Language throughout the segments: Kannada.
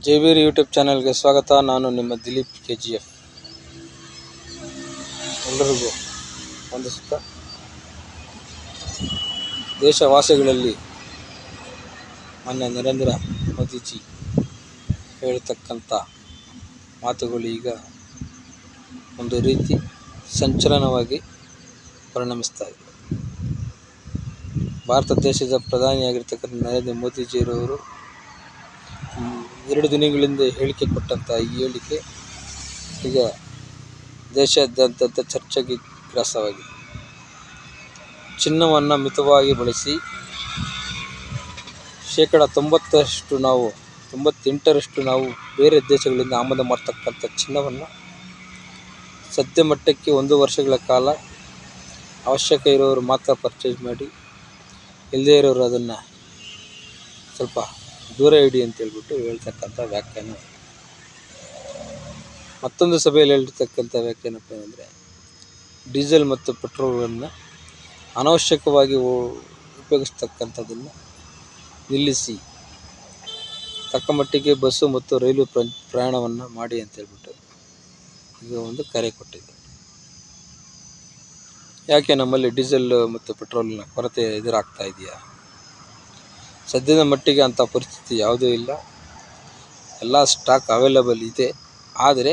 ಜೆವಿರ್ ಯೂಟ್ಯೂಬ್ ಚಾನಲ್ಗೆ ಸ್ವಾಗತ. ನಾನು ನಿಮ್ಮ ದಿಲೀಪ್ KGF. ಎಲ್ಲರಿಗೂ ವಂದಿಸುತ್ತಾ, ದೇಶವಾಸಿಗಳಲ್ಲಿ ಮಾನ್ಯ ನರೇಂದ್ರ ಮೋದಿಜಿ ಹೇಳ್ತಕ್ಕಂಥ ಮಾತುಗಳು ಈಗ ಒಂದು ರೀತಿ ಸಂಚಲನವಾಗಿ ಪರಿಣಮಿಸ್ತಾ ಇದೆ. ಭಾರತ ದೇಶದ ಪ್ರಧಾನಿಯಾಗಿರ್ತಕ್ಕಂಥ ನರೇಂದ್ರ ಮೋದಿಜಿಯವರು 2 ದಿನಗಳಿಂದ ಹೇಳಿಕೆ ಕೊಟ್ಟಂಥ ಈ ಹೇಳಿಕೆ ಈಗ ದೇಶಾದ್ಯಂತ ಚರ್ಚೆಗೆ ಗ್ರಾಸವಾಗಿದೆ. ಚಿನ್ನವನ್ನು ಮಿತವಾಗಿ ಬಳಸಿ 98% ನಾವು ಬೇರೆ ದೇಶಗಳಿಂದ ಆಮದು ಮಾಡ್ತಕ್ಕಂಥ ಚಿನ್ನವನ್ನು ಸದ್ಯ ಮಟ್ಟಕ್ಕೆ 1 ವರ್ಷಗಳ ಕಾಲ ಅವಶ್ಯಕ ಇರೋರು ಮಾತ್ರ ಪರ್ಚೇಸ್ ಮಾಡಿ, ಇಲ್ಲದೇ ಇರೋರು ಅದನ್ನು ಸ್ವಲ್ಪ ದೂರ ಇಡಿ ಅಂತ ಹೇಳ್ತಕ್ಕಂಥ ವ್ಯಾಖ್ಯಾನ. ಮತ್ತೊಂದು ಸಭೆಯಲ್ಲಿ ಹೇಳಿರ್ತಕ್ಕಂಥ ವ್ಯಾಖ್ಯಾನಪ್ಪ ಏನಂದರೆ, ಡೀಸೆಲ್ ಮತ್ತು ಪೆಟ್ರೋಲನ್ನು ಅನಾವಶ್ಯಕವಾಗಿ ಉಪಯೋಗಿಸ್ತಕ್ಕಂಥದ್ದನ್ನು ನಿಲ್ಲಿಸಿ ತಕ್ಕ ಮಟ್ಟಿಗೆ ಬಸ್ಸು ಮತ್ತು ರೈಲು ಪ್ರಯಾಣವನ್ನು ಮಾಡಿ ಅಂತ ಈಗ ಒಂದು ಕರೆ ಕೊಟ್ಟಿದೆ. ಯಾಕೆ ನಮ್ಮಲ್ಲಿ ಡೀಸೆಲ್ ಮತ್ತು ಪೆಟ್ರೋಲಿನ ಕೊರತೆ ಎದುರಾಗ್ತಾ ಇದೆಯಾ? ಸದ್ಯದ ಮಟ್ಟಿಗೆ ಅಂಥ ಪರಿಸ್ಥಿತಿ ಯಾವುದೂ ಇಲ್ಲ. ಎಲ್ಲ ಸ್ಟಾಕ್ ಅವೈಲೇಬಲ್ ಇದೆ. ಆದರೆ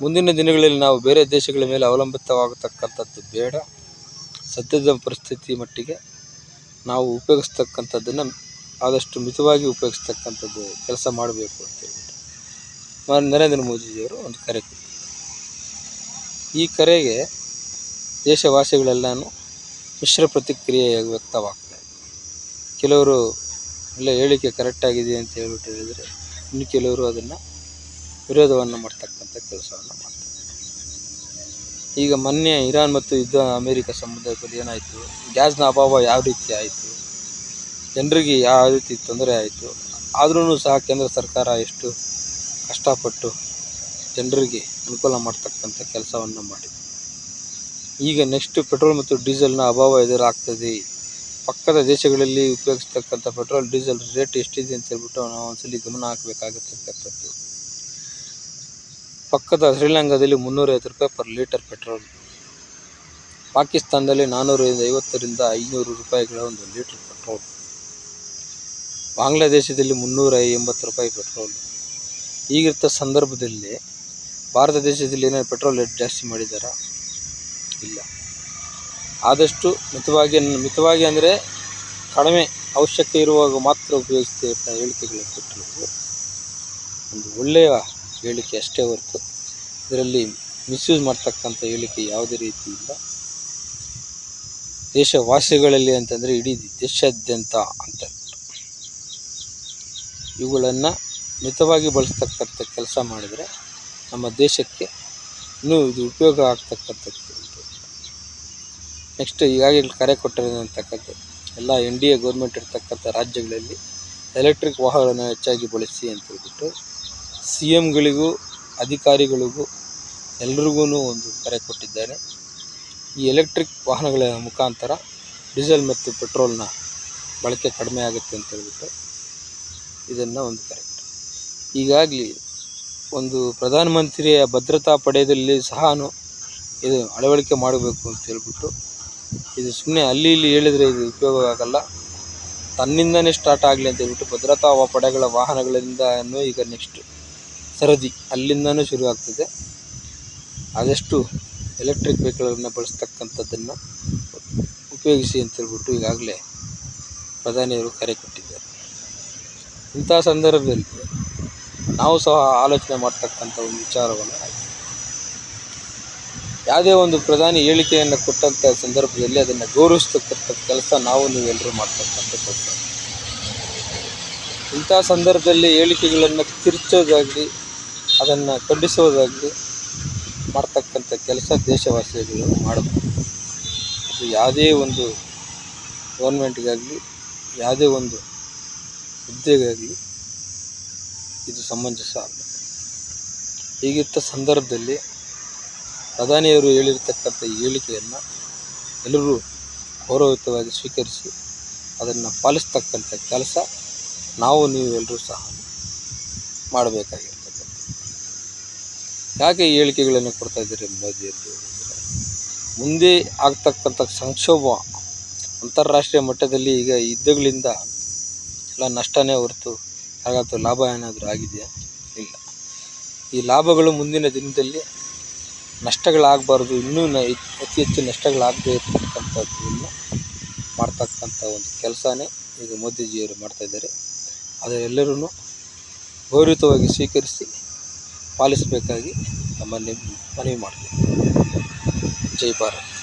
ಮುಂದಿನ ದಿನಗಳಲ್ಲಿ ನಾವು ಬೇರೆ ದೇಶಗಳ ಮೇಲೆ ಅವಲಂಬಿತವಾಗತಕ್ಕಂಥದ್ದು ಬೇಡ. ಸದ್ಯದ ಪರಿಸ್ಥಿತಿ ಮಟ್ಟಿಗೆ ನಾವು ಉಪಯೋಗಿಸ್ತಕ್ಕಂಥದ್ದನ್ನು ಆದಷ್ಟು ಮಿತವಾಗಿ ಉಪಯೋಗಿಸ್ತಕ್ಕಂಥದ್ದು ಕೆಲಸ ಮಾಡಬೇಕು ಅಂತೇಳ್ಬಿಟ್ಟು ನರೇಂದ್ರ ಮೋದಿಜಿಯವರು ಒಂದು ಕರೆ ಕೊಟ್ಟರು. ಈ ಕರೆಗೆ ದೇಶವಾಸಿಗಳೆಲ್ಲನೂ ಮಿಶ್ರ ಪ್ರತಿಕ್ರಿಯೆ ವ್ಯಕ್ತವಾಗ್ತಾ ಇದೆ. ಕೆಲವರು ಎಲ್ಲ ಹೇಳಿಕೆ ಕರೆಕ್ಟಾಗಿದೆ ಅಂತ ಹೇಳಿದರೆ, ಇನ್ನು ಕೆಲವರು ಅದನ್ನು ವಿರೋಧವನ್ನು ಮಾಡ್ತಕ್ಕಂಥ ಕೆಲಸವನ್ನು ಮಾಡ್ತಾರೆ. ಈಗ ಮೊನ್ನೆ ಇರಾನ್ ಮತ್ತು ಅಮೇರಿಕ ಸಂಬಂಧದಲ್ಲಿ ಏನಾಯಿತು, ಗ್ಯಾಸ್ನ ಅಭಾವ ಯಾವ ರೀತಿ ಆಯಿತು, ಜನರಿಗೆ ಯಾವ ರೀತಿ ತೊಂದರೆ ಆಯಿತು. ಆದ್ರೂ ಸಹ ಕೇಂದ್ರ ಸರ್ಕಾರ ಎಷ್ಟು ಕಷ್ಟಪಟ್ಟು ಜನರಿಗೆ ಅನುಕೂಲ ಮಾಡ್ತಕ್ಕಂಥ ಕೆಲಸವನ್ನು ಮಾಡಿದೆ. ಈಗ ನೆಕ್ಸ್ಟ್ ಪೆಟ್ರೋಲ್ ಮತ್ತು ಡೀಸೆಲ್ನ ಅಭಾವ ಎದುರಾಗ್ತದೆ. ಪಕ್ಕದ ದೇಶಗಳಲ್ಲಿ ಉಪಯೋಗಿಸ್ತಕ್ಕಂಥ ಪೆಟ್ರೋಲ್ ಡೀಸೆಲ್ ರೇಟ್ ಎಷ್ಟಿದೆ ಅಂತ ಹೇಳ್ಬಿಟ್ಟು ನಾವು ಒಂದ್ಸಲಿ ಗಮನ ಹಾಕಬೇಕಾಗತಕ್ಕಂಥದ್ದು. ಪಕ್ಕದ ಶ್ರೀಲಂಕಾದಲ್ಲಿ 350 ರೂಪಾಯಿ ಪರ್ ಲೀಟರ್ ಪೆಟ್ರೋಲ್, ಪಾಕಿಸ್ತಾನದಲ್ಲಿ 450ರಿಂದ 500 ರೂಪಾಯಿಗಳ ಒಂದು ಲೀಟರ್ ಪೆಟ್ರೋಲ್, ಬಾಂಗ್ಲಾದೇಶದಲ್ಲಿ 380 ರೂಪಾಯಿ ಪೆಟ್ರೋಲ್. ಈಗಿರ್ತ ಸಂದರ್ಭದಲ್ಲಿ ಭಾರತ ದೇಶದಲ್ಲಿ ಏನಾದ್ರು ಪೆಟ್ರೋಲ್ ರೇಟ್ ಜಾಸ್ತಿ ಮಾಡಿದ್ದಾರಾ? ಇಲ್ಲ. ಆದಷ್ಟು ಮಿತವಾಗಿ ಅಂದರೆ ಕಡಿಮೆ ಅವಶ್ಯಕ ಇರುವಾಗ ಮಾತ್ರ ಉಪಯೋಗಿಸ್ತಾ ಹೇಳಿಕೆಗಳು ಕೊಟ್ಟಿರೋದು ಒಂದು ಒಳ್ಳೆಯ ಹೇಳಿಕೆ ಅಷ್ಟೇ ಹೊರತು ಇದರಲ್ಲಿ ಮಿಸ್ಯೂಸ್ ಮಾಡ್ತಕ್ಕಂಥ ಹೇಳಿಕೆ ಯಾವುದೇ ರೀತಿ ಇಲ್ಲ. ದೇಶವಾಸಿಗಳಲ್ಲಿ ಅಂತಂದರೆ ಇಡೀ ದೇಶಾದ್ಯಂತ ಅಂತ ಇವುಗಳನ್ನು ಮಿತವಾಗಿ ಬಳಸ್ತಕ್ಕಂಥ ಕೆಲಸ ಮಾಡಿದರೆ ನಮ್ಮ ದೇಶಕ್ಕೆ ಇನ್ನೂ ಇದು ಉಪಯೋಗ ಆಗ್ತಕ್ಕಂಥದ್ದು. ನೆಕ್ಸ್ಟ್ ಈಗಾಗಲೇ ಕರೆ ಕೊಟ್ಟಿರತಕ್ಕಂಥ ಎಲ್ಲ NDA ಗೌರ್ಮೆಂಟ್ ಇರ್ತಕ್ಕಂಥ ರಾಜ್ಯಗಳಲ್ಲಿ ಎಲೆಕ್ಟ್ರಿಕ್ ವಾಹನಗಳನ್ನು ಹೆಚ್ಚಾಗಿ ಬಳಸಿ ಅಂತೇಳ್ಬಿಟ್ಟು CMಗಳಿಗೂ ಅಧಿಕಾರಿಗಳಿಗೂ ಎಲ್ರಿಗೂ ಒಂದು ಕರೆ ಕೊಟ್ಟಿದ್ದಾರೆ. ಈ ಎಲೆಕ್ಟ್ರಿಕ್ ವಾಹನಗಳ ಮುಖಾಂತರ ಡೀಸೆಲ್ ಮತ್ತು ಪೆಟ್ರೋಲ್ನ ಬಳಕೆ ಕಡಿಮೆ ಆಗುತ್ತೆ ಅಂತೇಳ್ಬಿಟ್ಟು ಇದನ್ನು ಒಂದು ಕರೆ ಕೊಟ್ಟು, ಈಗಾಗಲೇ ಒಂದು ಪ್ರಧಾನಮಂತ್ರಿಯ ಭದ್ರತಾ ಪಡೆಯಲ್ಲಿ ಸಹ ಇದು ಅಳವಡಿಕೆ ಮಾಡಬೇಕು ಅಂತೇಳ್ಬಿಟ್ಟು, ಇದು ಸುಮ್ಮನೆ ಅಲ್ಲಿ ಇಲ್ಲಿ ಹೇಳಿದರೆ ಇದು ಉಪಯೋಗ ಆಗಲ್ಲ, ತನ್ನಿಂದನೇ ಸ್ಟಾರ್ಟ್ ಆಗಲಿ ಅಂತೇಳ್ಬಿಟ್ಟು ಭದ್ರತಾ ಪಡೆಗಳ ವಾಹನಗಳಿಂದನೂ ಈಗ ನೆಕ್ಸ್ಟ್ ಸರದಿ ಅಲ್ಲಿಂದನೂ ಶುರು ಆಗ್ತದೆ. ಆದಷ್ಟು ಎಲೆಕ್ಟ್ರಿಕ್ ವೆಹಿಕಲ್ಗಳನ್ನು ಬಳಸ್ತಕ್ಕಂಥದ್ದನ್ನು ಉಪಯೋಗಿಸಿ ಅಂತೇಳ್ಬಿಟ್ಟು ಈಗಾಗಲೇ ಪ್ರಧಾನಿಯವರು ಕರೆ ಕೊಟ್ಟಿದ್ದಾರೆ. ಇಂಥ ಸಂದರ್ಭದಲ್ಲಿ ನಾವು ಸಹ ಆಲೋಚನೆ ಮಾಡ್ತಕ್ಕಂಥ ಒಂದು ವಿಚಾರವನ್ನು ಯಾವುದೇ ಒಂದು ಪ್ರಧಾನಿ ಹೇಳಿಕೆಯನ್ನು ಕೊಟ್ಟಂಥ ಸಂದರ್ಭದಲ್ಲಿ ಅದನ್ನು ಗೌರವಿಸ್ತಕ್ಕಂಥ ಕೆಲಸ ನೀವೆಲ್ಲರೂ ಮಾಡ್ತಕ್ಕಂಥ ಕೆಲಸ. ಇಂಥ ಸಂದರ್ಭದಲ್ಲಿ ಹೇಳಿಕೆಗಳನ್ನು ತಿರುಚೋದಾಗಲಿ ಅದನ್ನು ಖಂಡಿಸೋದಾಗಲಿ ಮಾಡ್ತಕ್ಕಂಥ ಕೆಲಸ ದೇಶವಾಸಿಗಳು ಮಾಡಬೇಕು. ಅದು ಯಾವುದೇ ಒಂದು ಗೌರ್ಮೆಂಟ್ಗಾಗಲಿ ಯಾವುದೇ ಒಂದು ಹುದ್ದೆಗಾಗಲಿ ಇದು ಸಮಂಜಸ ಅಲ್ಲ. ಹೀಗಿದ್ದ ಸಂದರ್ಭದಲ್ಲಿ ಪ್ರಧಾನಿಯವರು ಹೇಳಿರ್ತಕ್ಕಂಥ ಹೇಳಿಕೆಯನ್ನು ಎಲ್ಲರೂ ಗೌರವಯುತವಾಗಿ ಸ್ವೀಕರಿಸಿ ಅದನ್ನು ಪಾಲಿಸ್ತಕ್ಕಂಥ ಕೆಲಸ ನೀವೆಲ್ಲರೂ ಸಹ ಮಾಡಬೇಕಾಗಿರ್ತಕ್ಕಂಥ. ಯಾಕೆ ಈ ಹೇಳಿಕೆಗಳನ್ನು ಕೊಡ್ತಾ ಇದ್ದಾರೆ ಮೋದಿಯವರು? ಮುಂದೆ ಆಗ್ತಕ್ಕಂಥ ಸಂಕ್ಷೋಭ ಅಂತಾರಾಷ್ಟ್ರೀಯ ಮಟ್ಟದಲ್ಲಿ ಈಗ ಯುದ್ಧಗಳಿಂದ ಎಲ್ಲ ನಷ್ಟನೇ ಹೊರತು ಹಾಗಾದರೂ ಲಾಭ ಏನಾದರೂ ಆಗಿದೆಯಾ? ಇಲ್ಲ. ಈ ಲಾಭಗಳು ಮುಂದಿನ ದಿನದಲ್ಲಿ ನಷ್ಟಗಳಾಗಬಾರ್ದು, ಇನ್ನೂ ಅತಿ ಹೆಚ್ಚು ನಷ್ಟಗಳಾಗದೇ ಇರತಕ್ಕಂಥದ್ದನ್ನು ಮಾಡ್ತಕ್ಕಂಥ ಒಂದು ಕೆಲಸನೇ ಈಗ ಮೋದಿಜಿಯವರು ಮಾಡ್ತಾಯಿದ್ದಾರೆ. ಅದರೆಲ್ಲರೂ ಗೌರವಯುತವಾಗಿ ಸ್ವೀಕರಿಸಿ ಪಾಲಿಸಬೇಕಾಗಿ ತಮ್ಮಲ್ಲಿ ಮನವಿ ಮಾಡ್ತೀನಿ. ಜೈ ಭಾರತ್.